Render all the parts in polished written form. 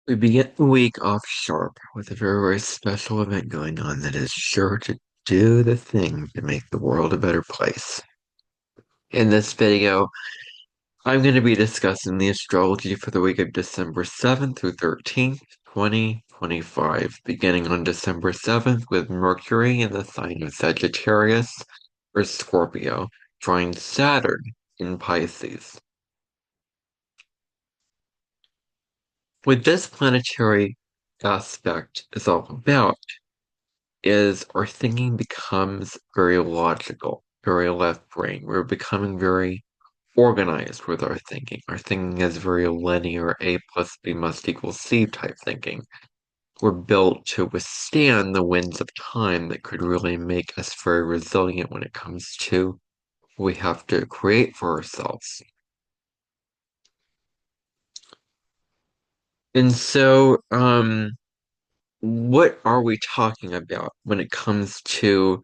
We begin the week off sharp with a very, very special event going on that is sure to do the thing to make the world a better place. In this video, I'm going to be discussing the astrology for the week of December 7th through 13th, 2025, beginning on December 7th with Mercury in the sign of Sagittarius or Scorpio, trine Saturn in Pisces. What this planetary aspect is all about is our thinking becomes very logical, very left brain. We're becoming very organized with our thinking. Our thinking is very linear, A plus B must equal C type thinking. We're built to withstand the winds of time that could really make us very resilient when it comes to what we have to create for ourselves. And so, what are we talking about when it comes to,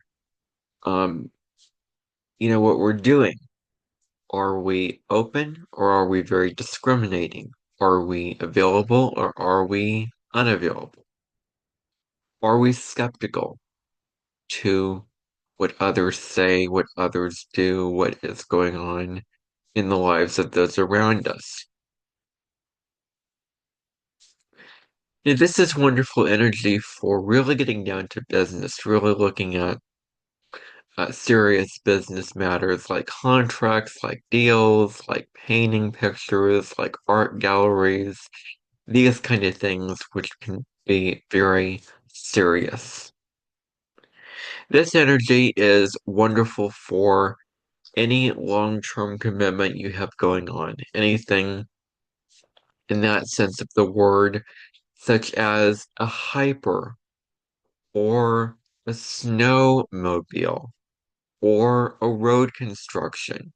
um, what we're doing? Are we open or are we very discriminating? Are we available or are we unavailable? Are we skeptical to what others say, what others do, what is going on in the lives of those around us? Now, this is wonderful energy for really getting down to business, really looking at serious business matters like contracts, like deals, like painting pictures, like art galleries, these kind of things, which can be very serious. This energy is wonderful for any long-term commitment you have going on, anything in that sense of the word, such as a hyper or a snowmobile or a road construction.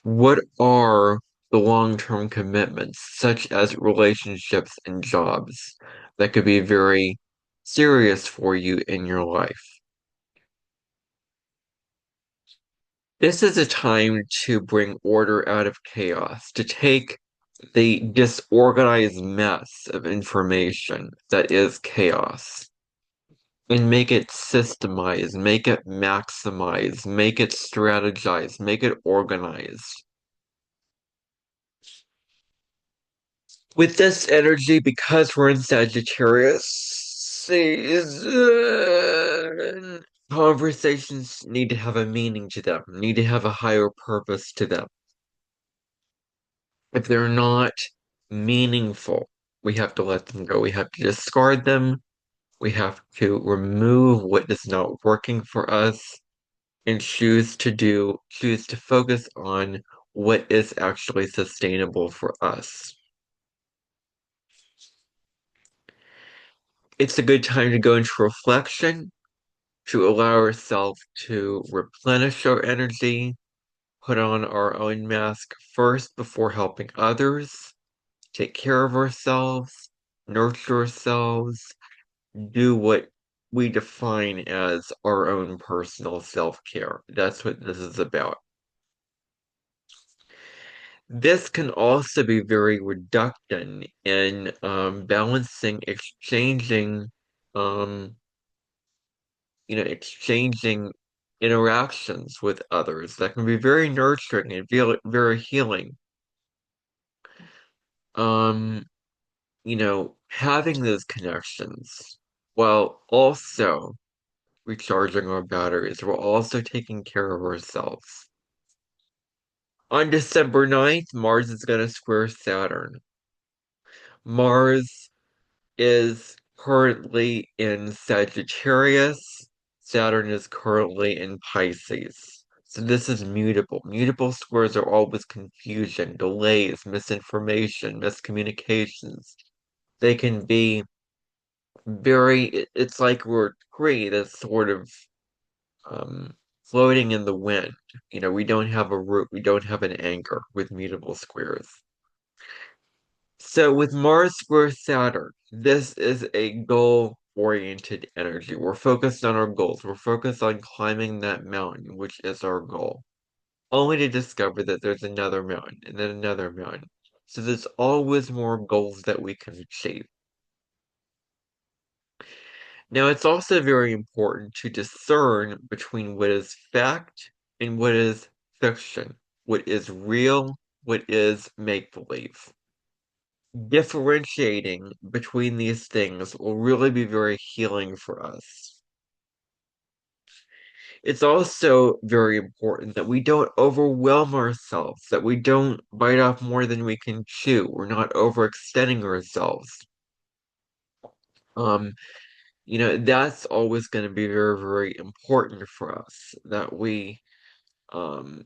What are the long-term commitments, such as relationships and jobs, that could be very serious for you in your life? This is a time to bring order out of chaos, to take the disorganized mess of information that is chaos and make it systemized, make it maximized, make it strategized, make it organized. With this energy, because we're in Sagittarius season, conversations need to have a meaning to them, need to have a higher purpose to them. If they're not meaningful, we have to let them go. We have to discard them. We have to remove what is not working for us and choose to focus on what is actually sustainable for us. It's a good time to go into reflection, to allow ourselves to replenish our energy, put on our own mask first before helping others, take care of ourselves, nurture ourselves, do what we define as our own personal self-care. That's what this is about. This can also be very reductant in balancing, um, exchanging interactions with others that can be very nurturing and feel very healing. Um, having those connections while also recharging our batteries, while also taking care of ourselves. On December 9th, Mars is going to square Saturn. Mars is currently in Sagittarius. Saturn is currently in Pisces. So this is mutable. Mutable squares are always confusion, delays, misinformation, miscommunications. They can be it's like we're tree that's sort of um, floating in the wind. We don't have a root, we don't have an anchor with mutable squares. So with Mars square Saturn, this is a goal-oriented energy. We're focused on our goals. We're focused on climbing that mountain, which is our goal, only to discover that there's another mountain and then another mountain. So there's always more goals that we can achieve. Now, it's also very important to discern between what is fact and what is fiction, what is real, what is make-believe. Differentiating between these things will really be very healing for us. It's also very important that we don't overwhelm ourselves, that we don't bite off more than we can chew. We're not overextending ourselves. Um, that's always going to be very, very important for us, um,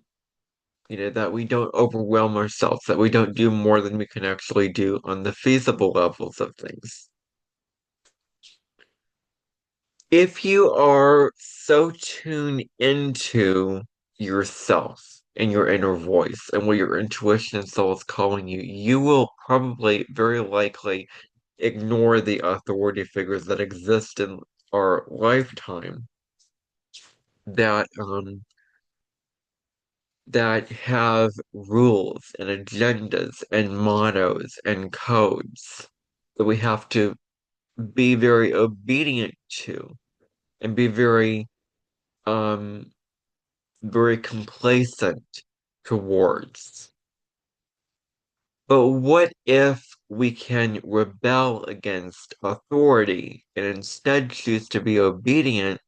that we don't overwhelm ourselves, that we don't do more than we can actually do on the feasible levels of things. If you are so tuned into yourself and your inner voice and what your intuition and soul is calling you, you will probably very likely ignore the authority figures that exist in our lifetime that that have rules and agendas and mottos and codes that we have to be very obedient to and be um very complacent towards. But what if we can rebel against authority and instead choose to be obedient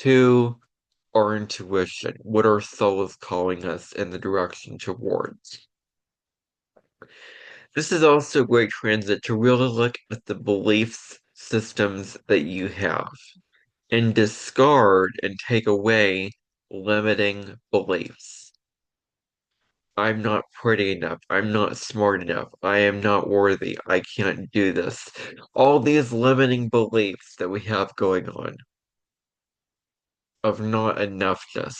to our intuition, what our soul is calling us in the direction towards? This is also a great transit to really look at the beliefs systems that you have and discard and take away limiting beliefs. I'm not pretty enough. I'm not smart enough. I am not worthy. I can't do this. All these limiting beliefs that we have going on of not enoughness,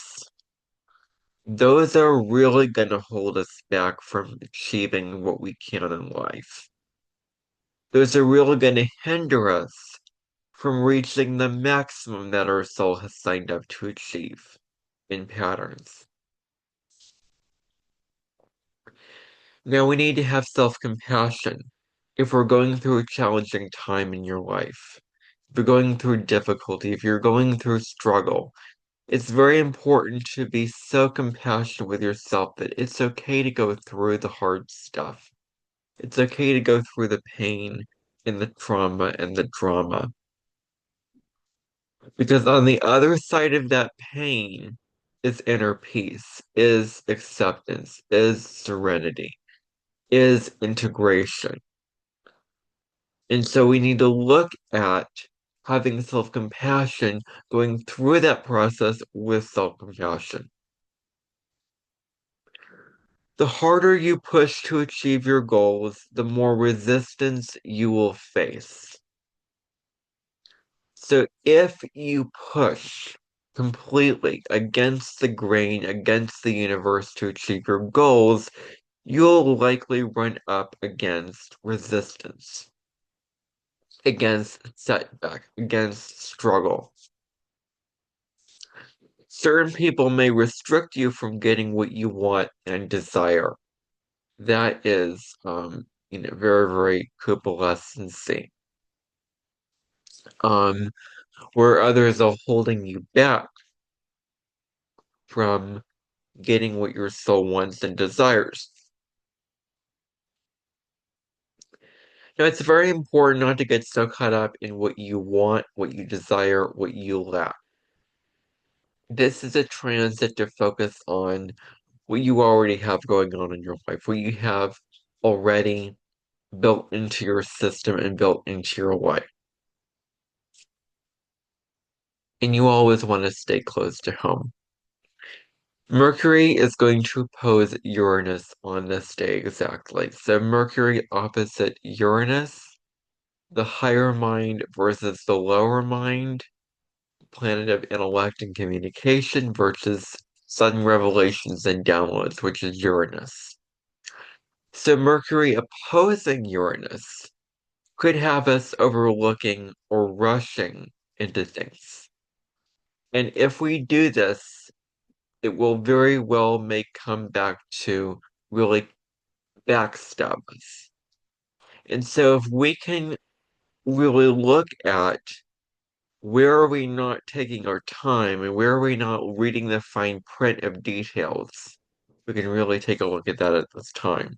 those are really going to hold us back from achieving what we can in life. Those are really going to hinder us from reaching the maximum that our soul has signed up to achieve in patterns. Now, we need to have self-compassion if we're going through a challenging time in your life. If you're going through difficulty, if you're going through struggle, it's very important to be so compassionate with yourself that it's okay to go through the hard stuff. It's okay to go through the pain and the trauma and the drama. Because on the other side of that pain is inner peace, is acceptance, is serenity, is integration. And so we need to look at having self-compassion, going through that process with self-compassion. The harder you push to achieve your goals, the more resistance you will face. So if you push completely against the grain, against the universe to achieve your goals, you'll likely run up against resistance, against setback, against struggle. Certain people may restrict you from getting what you want and desire. That is, very, very coopalescency. Um, where others are holding you back from getting what your soul wants and desires. Now, it's very important not to get so caught up in what you want, what you desire, what you lack. This is a transit to focus on what you already have going on in your life, what you have already built into your system and built into your life. And you always want to stay close to home. Mercury is going to oppose Uranus on this day exactly. So Mercury opposite Uranus, the higher mind versus the lower mind, planet of intellect and communication versus sudden revelations and downloads, which is Uranus. So Mercury opposing Uranus could have us overlooking or rushing into things. And if we do this, it will very well may come back to really backstab us. And so if we can really look at where are we not taking our time and where are we not reading the fine print of details, we can really take a look at that at this time.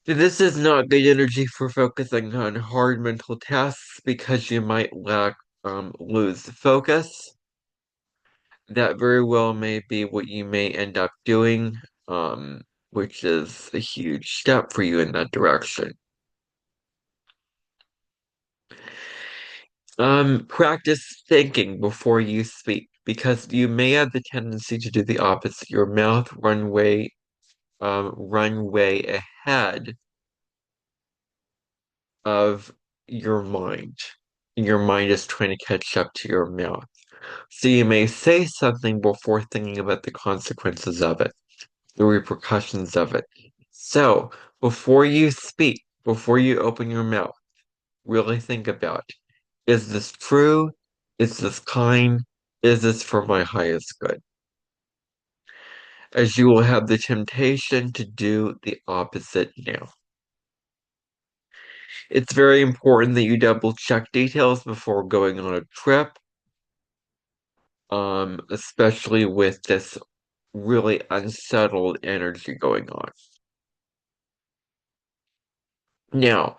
This is not good energy for focusing on hard mental tasks because you might lose focus. That very well may be what you may end up doing, which is a huge step for you in that direction. Practice thinking before you speak because you may have the tendency to do the opposite. Your mouth run way ahead of your mind. Your mind is trying to catch up to your mouth. So you may say something before thinking about the consequences of it, the repercussions of it. So before you speak, before you open your mouth, really think about, is this true? Is this kind? Is this for my highest good? As you will have the temptation to do the opposite now. It's very important that you double check details before going on a trip, especially with this really unsettled energy going on. Now,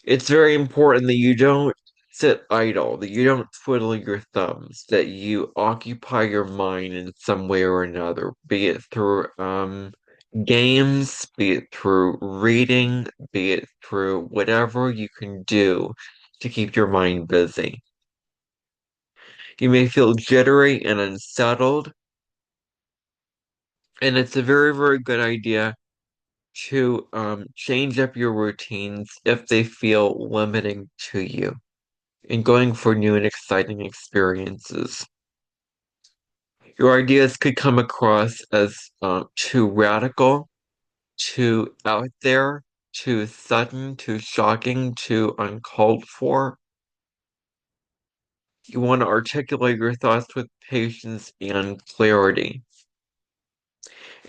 it's very important that you don't sit idle, that you don't twiddle your thumbs, that you occupy your mind in some way or another, be it through games, be it through reading, be it through whatever you can do to keep your mind busy. You may feel jittery and unsettled, and it's a very, very good idea to change up your routines if they feel limiting to you and going for new and exciting experiences. Your ideas could come across as too radical, too out there, too sudden, too shocking, too uncalled for. You want to articulate your thoughts with patience and clarity.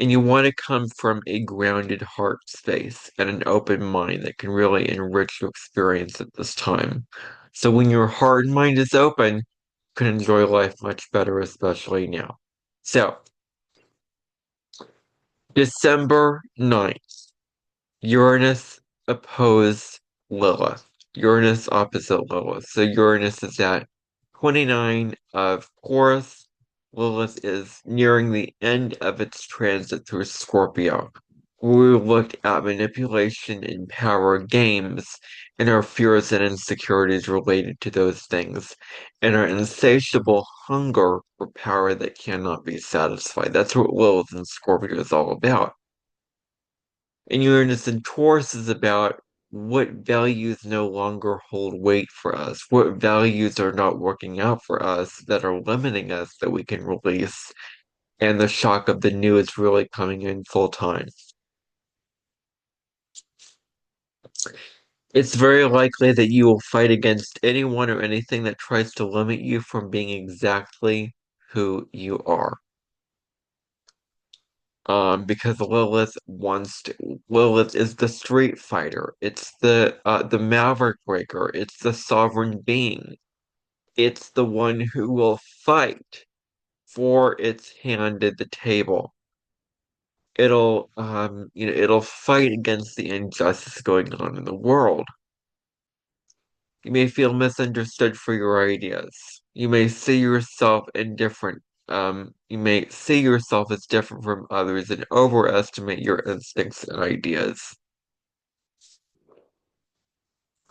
And you want to come from a grounded heart space and an open mind that can really enrich your experience at this time. So when your heart and mind is open, you can enjoy life much better, especially now. So, December 9th, Uranus opposed Lilith. Uranus opposite Lilith. So Uranus is at 29 of Taurus. Lilith is nearing the end of its transit through Scorpio. We looked at manipulation and power games and our fears and insecurities related to those things and our insatiable hunger for power that cannot be satisfied. That's what Lilith and Scorpio is all about. And Uranus and Taurus is about what values no longer hold weight for us, what values are not working out for us that are limiting us that we can release. And the shock of the new is really coming in full time. It's very likely that you will fight against anyone or anything that tries to limit you from being exactly who you are. Because Lilith is the street fighter. It's the maverick breaker. It's the sovereign being. It's the one who will fight for its hand at the table. It'll fight against the injustice going on in the world. You may feel misunderstood for your ideas. You may see yourself you may see yourself as different from others and overestimate your instincts and ideas.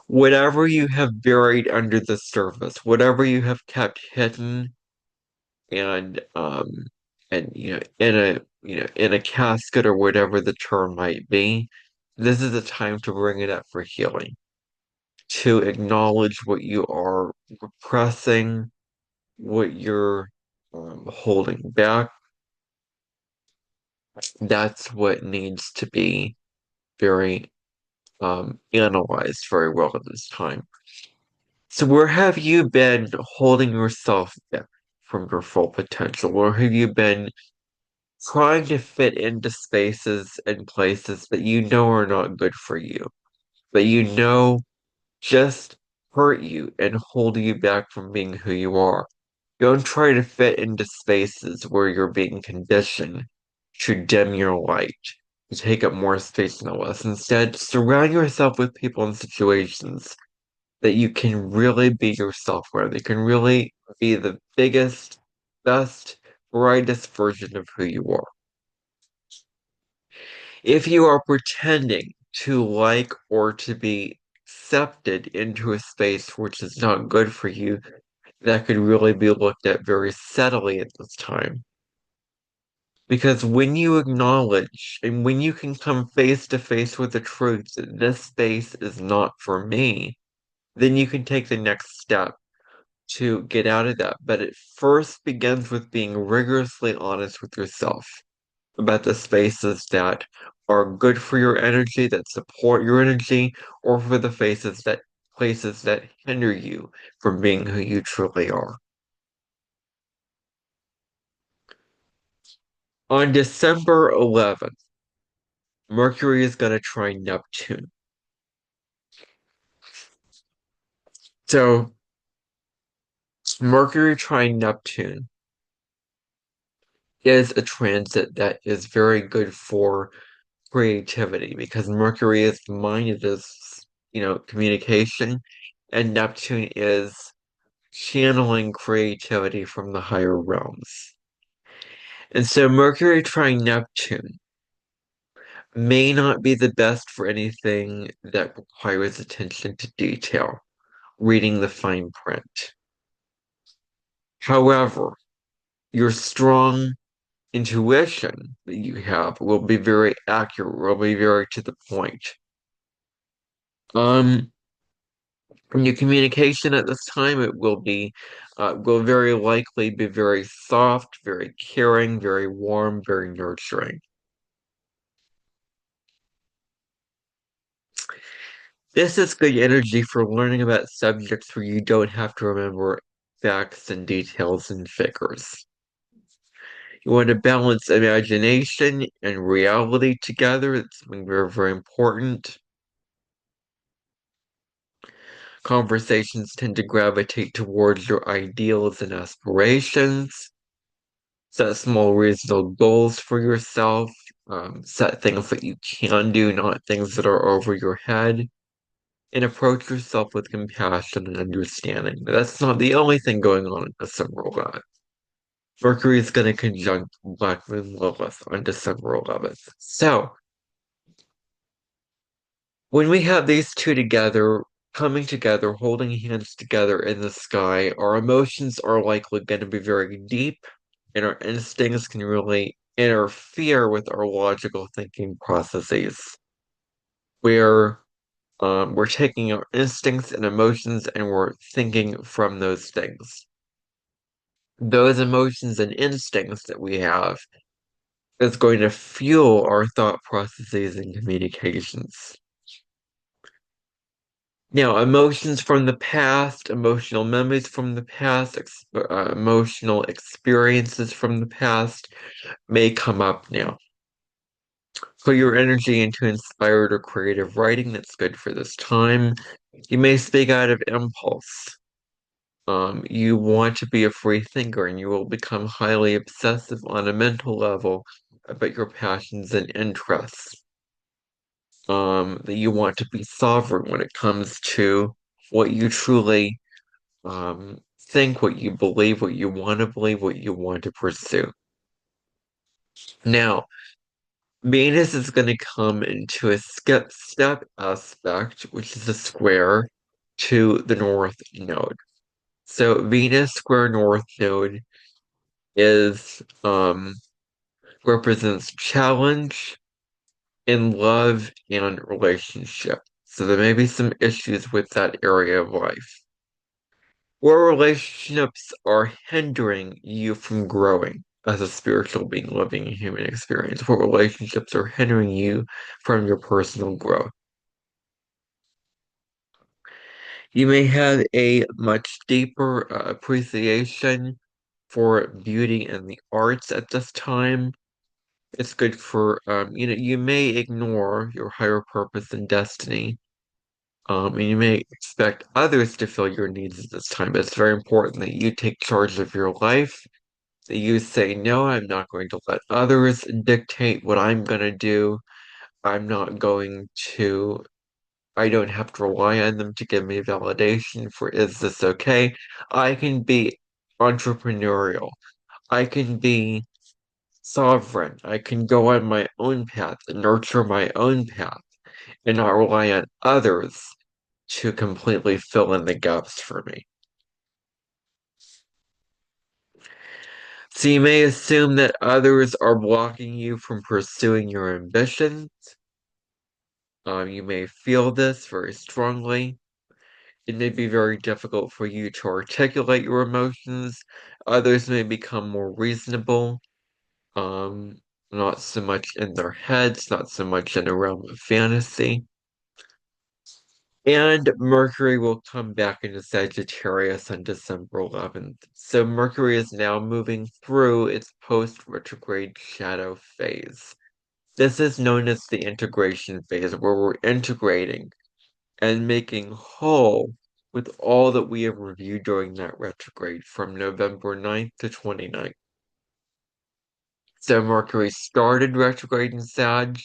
Whatever you have buried under the surface, whatever you have kept hidden and in a casket or whatever the term might be, this is a time to bring it up for healing, to acknowledge what you are repressing, what you're holding back. That's what needs to be very analyzed very well at this time. So where have you been holding yourself back from your full potential? Where have you been trying to fit into spaces and places that you know are not good for you, that you know just hurt you and hold you back from being who you are. Don't try to fit into spaces where you're being conditioned to dim your light, to take up more space than it was. Instead, surround yourself with people and situations that you can really be yourself with. They can really be the biggest, best, brightest version of who you are. If you are pretending to like or to be accepted into a space which is not good for you, that could really be looked at very subtly at this time. Because when you acknowledge and when you can come face to face with the truth that this space is not for me, then you can take the next step to get out of that. But it first begins with being rigorously honest with yourself about the spaces that are good for your energy, that support your energy, or for the places that hinder you from being who you truly are. On December 11th, Mercury is going to try Neptune. So, Mercury trying Neptune is a transit that is very good for creativity because Mercury is the mind, it is, communication, and Neptune is channeling creativity from the higher realms. And so Mercury trying Neptune may not be the best for anything that requires attention to detail, reading the fine print. However, your strong intuition that you have will be very accurate, will be very to the point. Um, and your communication at this time, it will very likely be very soft, very caring, very warm, very nurturing. This is good energy for learning about subjects where you don't have to remember facts and details and figures. You want to balance imagination and reality together. It's something very, very important. Conversations tend to gravitate towards your ideals and aspirations. Set small, reasonable goals for yourself. Set things that you can do, not things that are over your head. And approach yourself with compassion and understanding. But that's not the only thing going on in December 11th. Mercury is going to conjunct Black Moon Lilith on December 11th. So, when we have these two together, coming together, holding hands together in the sky, our emotions are likely going to be very deep, and our instincts can really interfere with our logical thinking processes. Where we're taking our instincts and emotions and we're thinking from those things. Those emotions and instincts that we have is going to fuel our thought processes and communications. Now, emotions from the past, emotional memories from the past, emotional experiences from the past may come up now. Put your energy into inspired or creative writing that's good for this time. You may speak out of impulse. You want to be a free thinker and you will become highly obsessive on a mental level about your passions and interests. That you want to be sovereign when it comes to what you truly think, what you believe, what you want to believe, what you want to pursue. Now, Venus is going to come into a step aspect, which is a square to the North Node. So Venus square North Node is represents challenge in love and relationship. So there may be some issues with that area of life. Where relationships are hindering you from growing as a spiritual being living a human experience. Where relationships are hindering you from your personal growth. You may have a much deeper appreciation for beauty and the arts at this time. It's good for, you may ignore your higher purpose and destiny. And you may expect others to fill your needs at this time, but it's very important that you take charge of your life, that you say, no, I'm not going to let others dictate what I'm going to do. I'm not going to, I don't have to rely on them to give me validation for, is this okay? I can be entrepreneurial. I can be sovereign. I can go on my own path and nurture my own path and not rely on others to completely fill in the gaps for me. So you may assume that others are blocking you from pursuing your ambitions. You may feel this very strongly. It may be very difficult for you to articulate your emotions. Others may become more reasonable, um, not so much in their heads, not so much in a realm of fantasy. And Mercury will come back into Sagittarius on December 11th. So Mercury is now moving through its post-retrograde shadow phase. This is known as the integration phase, where we're integrating and making whole with all that we have reviewed during that retrograde from November 9th to 29th. So Mercury started retrograde in Sag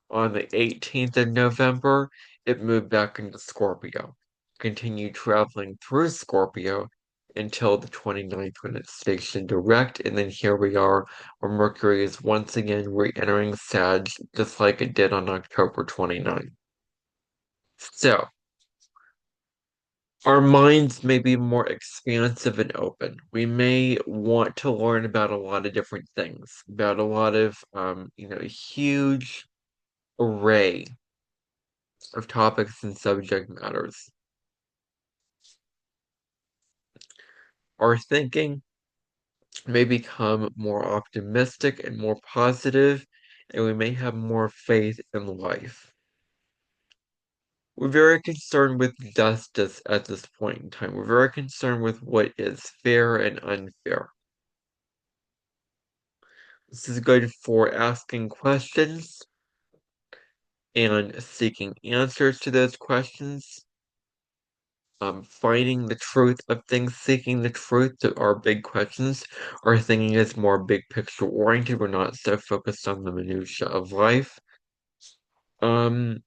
on the 18th of November. It moved back into Scorpio, continued traveling through Scorpio until the 29th when it's stationed direct, and then here we are where Mercury is once again re-entering Sag just like it did on October 29th. So, our minds may be more expansive and open. We may want to learn about a lot of different things, about a lot of, a huge array of topics and subject matters. Our thinking may become more optimistic and more positive, and we may have more faith in life. We're very concerned with justice at this point in time. We're very concerned with what is fair and unfair. This is good for asking questions and seeking answers to those questions. Finding the truth of things, seeking the truth to our big questions. Our thinking is more big picture oriented. We're not so focused on the minutia of life. Um,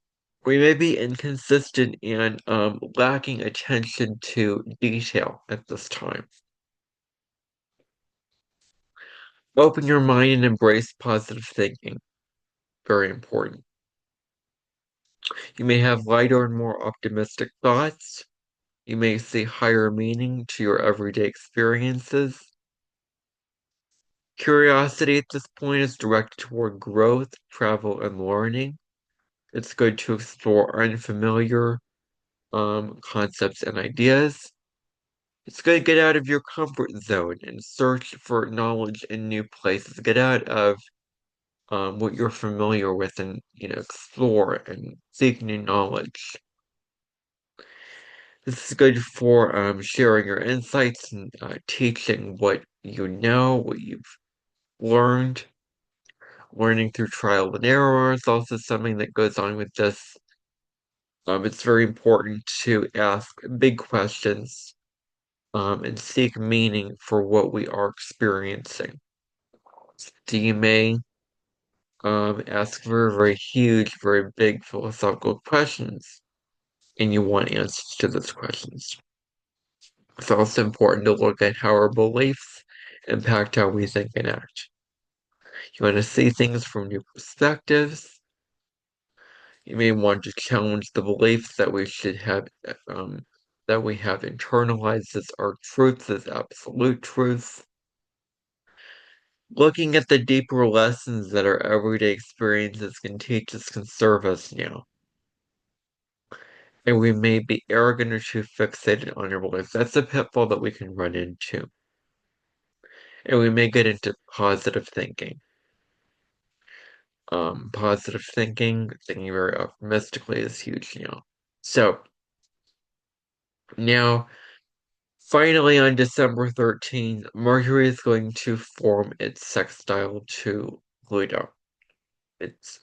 we may be inconsistent and lacking attention to detail at this time. Open your mind and embrace positive thinking. Very important. You may have lighter and more optimistic thoughts. You may see higher meaning to your everyday experiences. Curiosity at this point is directed toward growth, travel, and learning. It's good to explore unfamiliar concepts and ideas. It's good to get out of your comfort zone and search for knowledge in new places. Get out of what you're familiar with and, explore and seek new knowledge. This is good for sharing your insights and teaching what you know, what you've learned. Learning through trial and error is also something that goes on with this. It's very important to ask big questions and seek meaning for what we are experiencing. So you may ask very, very huge, very big philosophical questions, and you want answers to those questions. It's also important to look at how our beliefs impact how we think and act. You want to see things from new perspectives. You may want to challenge the beliefs that we should have, that we have internalized as our truths, as absolute truths. Looking at the deeper lessons that our everyday experiences can teach us can serve us now. And we may be arrogant or too fixated on our beliefs. That's a pitfall that we can run into. And we may get into positive thinking. Positive thinking very optimistically is huge now. So, now, finally on December 13th, Mercury is going to form its sextile to Pluto. It's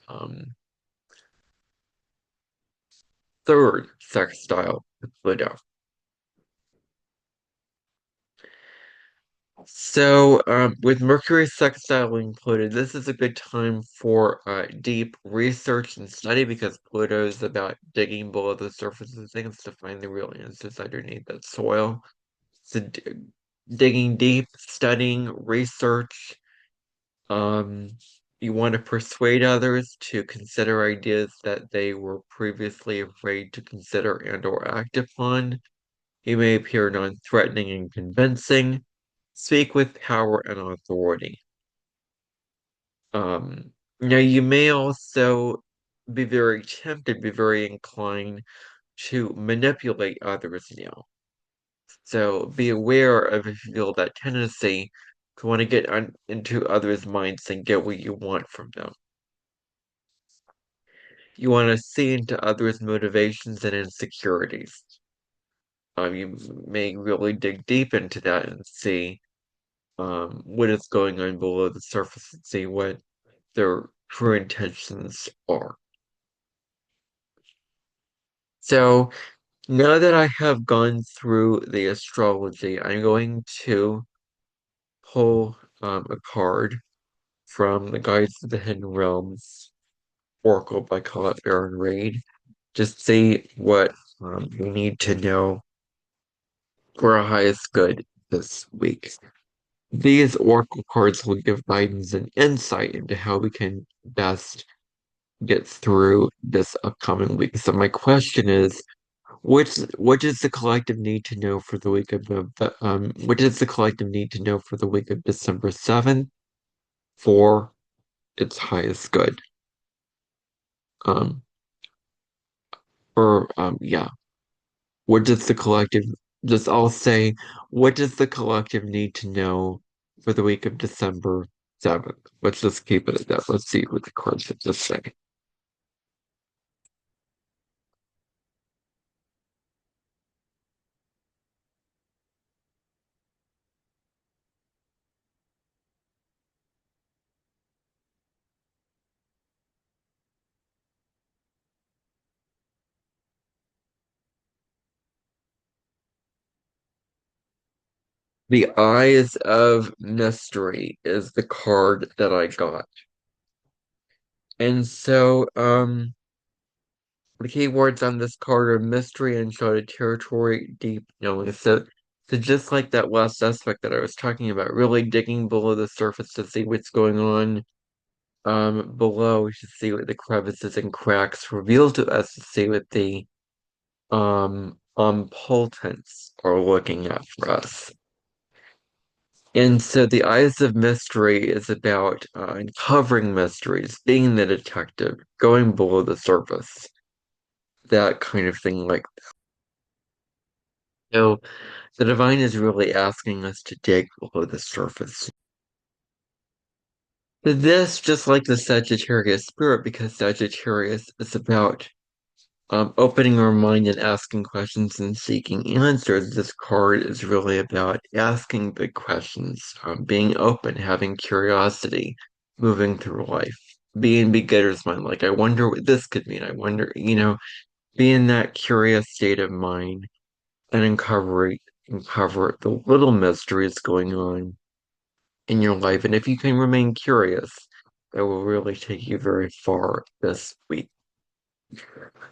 third sextile to Pluto. So, with Mercury sextiling Pluto, this is a good time for deep research and study because Pluto is about digging below the surface of things to find the real answers underneath that soil. So, digging deep, studying, research. Um, you want to persuade others to consider ideas that they were previously afraid to consider and or act upon. You may appear non-threatening and convincing. Speak with power and authority. Now you may also be very tempted, be very inclined to manipulate others now. So be aware of if you feel that tendency to want to get into others' minds and get what you want from them. You want to see into others' motivations and insecurities. You may really dig deep into that and see what is going on below the surface and see what their true intentions are. So now that I have gone through the astrology, I'm going to pull a card from the Guides to the Hidden Realms Oracle by Colette Baron Reid. Just see what we need to know for our highest good this week. These oracle cards will give guidance and insight into how we can best get through this upcoming week. So my question is, what does the collective need to know for the week of what does the collective need to know for the week of December 7th for its highest good? Um, or yeah, what does the collective just I'll say, what does the collective need to know for the week of December 7th? Let's just keep it at that. Let's see what the cards have to say. The Eyes of Mystery is the card that I got. And so, the keywords on this card are mystery, uncharted territory, deep knowing. So just like that last aspect that I was talking about, really digging below the surface to see what's going on below, to see what the crevices and cracks reveal to us, to see what the potents are looking at for us. And so the Eyes of Mystery is about uncovering mysteries, being the detective, going below the surface, that kind of thing. Like so, the divine is really asking us to dig below the surface. This, just like the Sagittarius spirit, because Sagittarius is about opening our mind and asking questions and seeking answers. This card is really about asking big questions, being open, having curiosity, moving through life, being beginner's mind. Like, I wonder what this could mean. I wonder, be in that curious state of mind and uncover the little mysteries going on in your life. And if you can remain curious, that will really take you very far this week.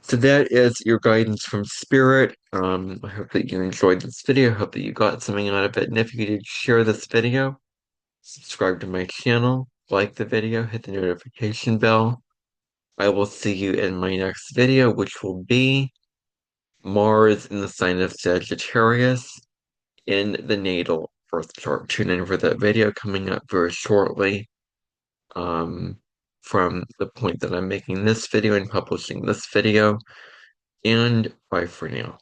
So that is your guidance from Spirit. I hope that you enjoyed this video. I hope that you got something out of it. And if you did, share this video, subscribe to my channel, like the video, hit the notification bell. I will see you in my next video, which will be Mars in the sign of Sagittarius in the natal birth chart. Tune in for that video coming up very shortly. From the point that I'm making this video and publishing this video. And bye for now.